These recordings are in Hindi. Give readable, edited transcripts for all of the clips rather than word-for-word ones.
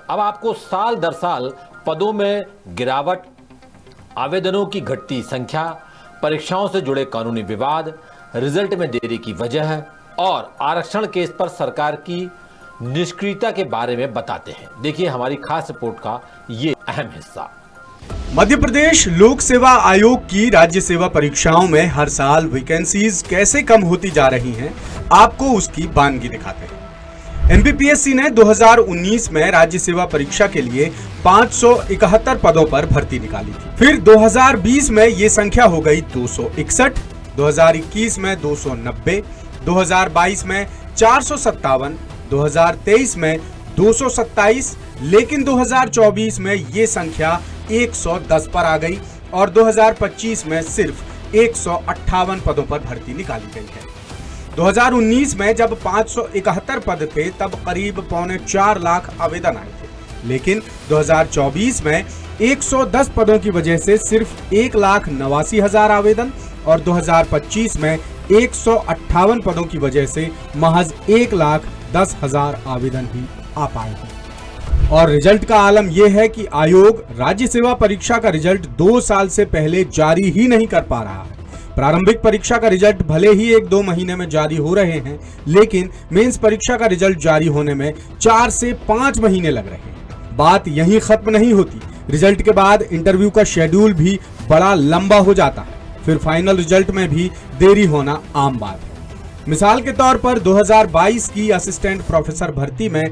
अब आपको साल दर साल पदों में गिरावट, आवेदनों की घटती संख्या, परीक्षाओं से जुड़े कानूनी विवाद, रिजल्ट में देरी की वजह और आरक्षण केस पर सरकार की निष्क्रियता के बारे में बताते हैं। देखिए हमारी खास रिपोर्ट का ये अहम हिस्सा। मध्य प्रदेश लोक सेवा आयोग की राज्य सेवा परीक्षाओं में हर साल वैकेंसीज कैसे कम होती जा रही हैं, आपको उसकी बानगी दिखाते हैं। एमपीपीएससी ने 2019 में राज्य सेवा परीक्षा के लिए 571 पदों पर भर्ती निकाली थी। फिर 2020 में ये संख्या हो गई 261, 2021 में 290, 2022 में 457, 2023 में 227, लेकिन 2024 में ये संख्या 110 पर आ गई और 2025 में सिर्फ 158 पदों पर भर्ती निकाली गई है। 2019 में जब 571 पद थे तब करीब 3.25 लाख आवेदन आए थे, लेकिन 2024 में 110 पदों की वजह से सिर्फ 1,89,000 आवेदन और 2025 में 158 पदों की वजह से महज 1,10,000 आवेदन ही आ पाए हैं। और रिजल्ट का आलम यह है कि आयोग राज्य सेवा परीक्षा का रिजल्ट 2 साल से पहले जारी ही नहीं कर पा रहा है। प्रारंभिक परीक्षा का रिजल्ट भले ही 1-2 महीने में जारी हो रहे हैं, लेकिन मेंस परीक्षा का रिजल्ट जारी होने में 4 से 5 महीने लग रहे हैं। बात यहीं खत्म नहीं होती, रिजल्ट के बाद इंटरव्यू का शेड्यूल भी बड़ा लंबा हो जाता है, फिर फाइनल रिजल्ट में भी देरी होना आम बात है। मिसाल के तौर पर 2022 की असिस्टेंट प्रोफेसर भर्ती में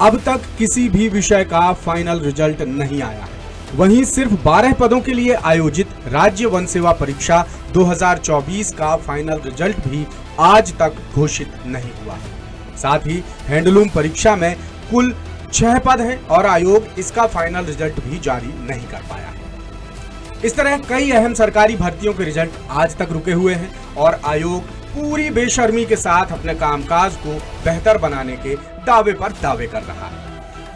अब तक किसी भी विषय का फाइनल रिजल्ट नहीं आया है। वहीं सिर्फ 12 पदों के लिए आयोजित राज्य वन सेवा परीक्षा 2024 का फाइनल रिजल्ट भी आज तक घोषित नहीं हुआ है। साथ ही हैंडलूम परीक्षा में कुल 6 पद हैं और आयोग इसका फाइनल रिजल्ट भी जारी नहीं कर पाया है। इस तरह कई अहम सरकारी भर्तियों के रिजल्ट आज तक रुके हुए हैं और आयोग पूरी बेशर्मी के साथ अपने कामकाज को बेहतर बनाने के दावे पर दावे कर रहा है।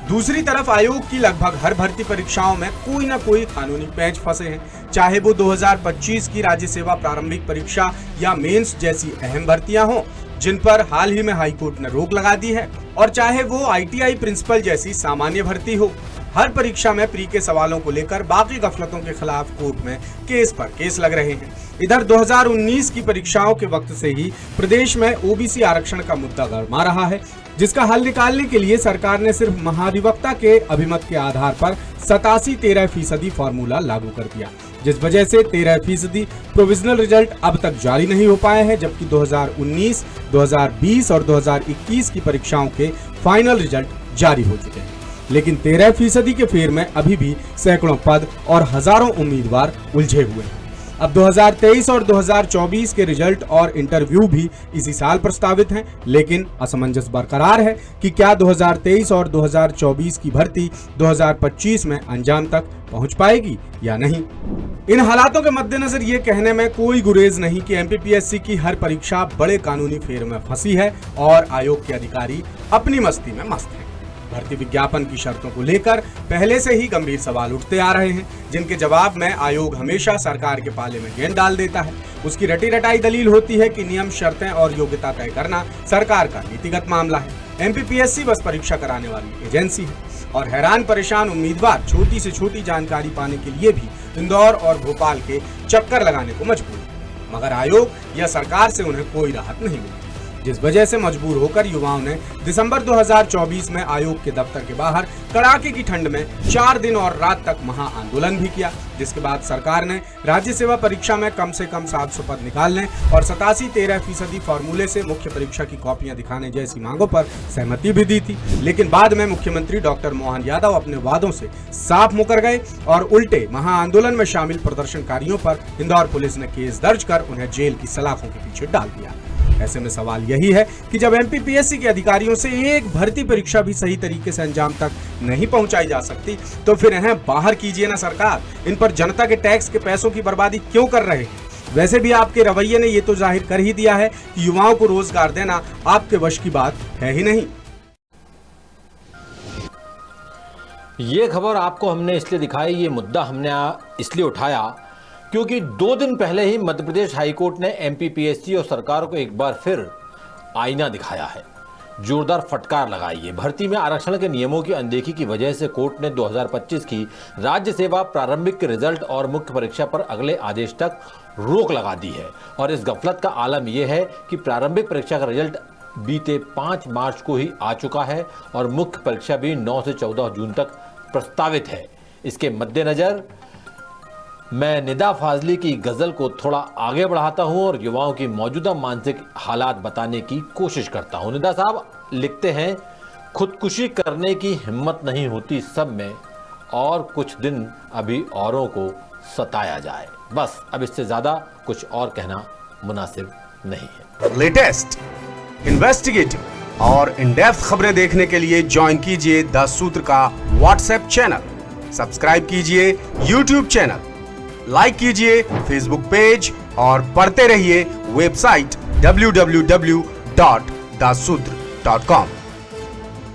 दूसरी तरफ आयोग की लगभग हर भर्ती परीक्षाओं में कोई ना कोई कानूनी पेच फंसे हैं, चाहे वो 2025 की राज्य सेवा प्रारंभिक परीक्षा या मेंस जैसी अहम भर्तियां हों जिन पर हाल ही में हाईकोर्ट ने रोक लगा दी है, और चाहे वो आईटीआई प्रिंसिपल जैसी सामान्य भर्ती हो। हर परीक्षा में प्री के सवालों को लेकर बाकी गफलतों के खिलाफ कोर्ट में केस पर केस लग रहे हैं। इधर 2019 की परीक्षाओं के वक्त से ही प्रदेश में ओबीसी आरक्षण का मुद्दा गरमा रहा है, जिसका हल निकालने के लिए सरकार ने सिर्फ महाधिवक्ता के अभिमत के आधार पर 87-13% फॉर्मूला लागू कर दिया, जिस वजह से 13% प्रोविजनल रिजल्ट अब तक जारी नहीं हो पाए हैं, जबकि 2019, 2020 और 2021 की परीक्षाओं के फाइनल रिजल्ट जारी हो चुके हैं। लेकिन 13% के फेर में अभी भी सैकड़ों पद और हजारों उम्मीदवार उलझे हुए हैं। अब 2023 और 2024 के रिजल्ट और इंटरव्यू भी इसी साल प्रस्तावित हैं, लेकिन असमंजस बरकरार है कि क्या 2023 और 2024 की भर्ती 2025 में अंजाम तक पहुंच पाएगी या नहीं। इन हालातों के मद्देनजर ये कहने में कोई गुरेज नहीं कि एमपीपीएससी की हर परीक्षा बड़े कानूनी फेर में फंसी है और आयोग के अधिकारी अपनी मस्ती में मस्त हैं। भर्ती विज्ञापन की शर्तों को लेकर पहले से ही गंभीर सवाल उठते आ रहे हैं, जिनके जवाब में आयोग हमेशा सरकार के पाले में गेंद डाल देता है। उसकी रटी रटाई दलील होती है कि नियम, शर्तें और योग्यता तय करना सरकार का नीतिगत मामला है। एमपीपीएससी बस परीक्षा कराने वाली एजेंसी है और हैरान परेशान उम्मीदवार छोटी से छोटी जानकारी पाने के लिए भी इंदौर और भोपाल के चक्कर लगाने को मजबूर है, मगर आयोग या सरकार से उन्हें कोई राहत नहीं मिली, जिस वजह से मजबूर होकर युवाओं ने दिसंबर 2024 में आयोग के दफ्तर के बाहर कड़ाके की ठंड में 4 दिन और रात तक महा आंदोलन भी किया, जिसके बाद सरकार ने राज्य सेवा परीक्षा में कम से कम 700 पद निकालने और 87-13% फॉर्मूले से मुख्य परीक्षा की कॉपियां दिखाने जैसी मांगों पर सहमति भी दी थी। लेकिन बाद में मुख्यमंत्री डॉक्टर मोहन यादव अपने वादों से साफ मुकर गए और उल्टे महा आंदोलन में शामिल प्रदर्शनकारियों पर इंदौर पुलिस ने केस दर्ज कर उन्हें जेल की सलाखों के पीछे डाल दिया। ऐसे में सवाल यही है कि जब एमपीपीएससी के अधिकारियों से एक भर्ती परीक्षा भी सही तरीके से अंजाम तक नहीं पहुंचाई जा सकती, तो फिर इन्हें बाहर कीजिए ना सरकार। इन पर जनता के टैक्स के पैसों की बर्बादी क्यों कर रहे हैं? वैसे भी आपके रवैये ने ये तो जाहिर कर ही दिया है कि युवाओं को रोजगार देना आपके वश की बात है ही नहीं। ये खबर आपको हमने इसलिए दिखाई, ये मुद्दा हमने इसलिए उठाया क्योंकि 2 दिन पहले ही मध्य प्रदेश हाईकोर्ट ने एमपीपीएससी और सरकार को एक बार फिर आईना दिखाया है। जोरदार फटकार लगाई है। भर्ती में आरक्षण के नियमों की अनदेखी की वजह से कोर्ट ने 2025 की राज्य सेवा प्रारंभिक रिजल्ट और मुख्य परीक्षा पर अगले आदेश तक रोक लगा दी है। और इस गफलत का आलम यह है कि प्रारंभिक परीक्षा का रिजल्ट बीते 5 मार्च को ही आ चुका है और मुख्य परीक्षा भी 9 से 14 जून तक प्रस्तावित है। इसके मद्देनजर मैं निदा फाजली की गजल को थोड़ा आगे बढ़ाता हूं और युवाओं की मौजूदा मानसिक हालात बताने की कोशिश करता हूं। निदा साहब लिखते हैं, खुदकुशी करने की हिम्मत नहीं होती सब में, और कुछ दिन अभी औरों को सताया जाए। बस अब इससे ज्यादा कुछ और कहना मुनासिब नहीं है। लेटेस्ट, इन्वेस्टिगेटिव और इन डेप्थ खबरें देखने के लिए ज्वाइन कीजिए द सूत्र का व्हाट्सएप चैनल, सब्सक्राइब कीजिए यूट्यूब चैनल, लाइक कीजिए फेसबुक पेज और पढ़ते रहिए वेबसाइट www.dasudr.com।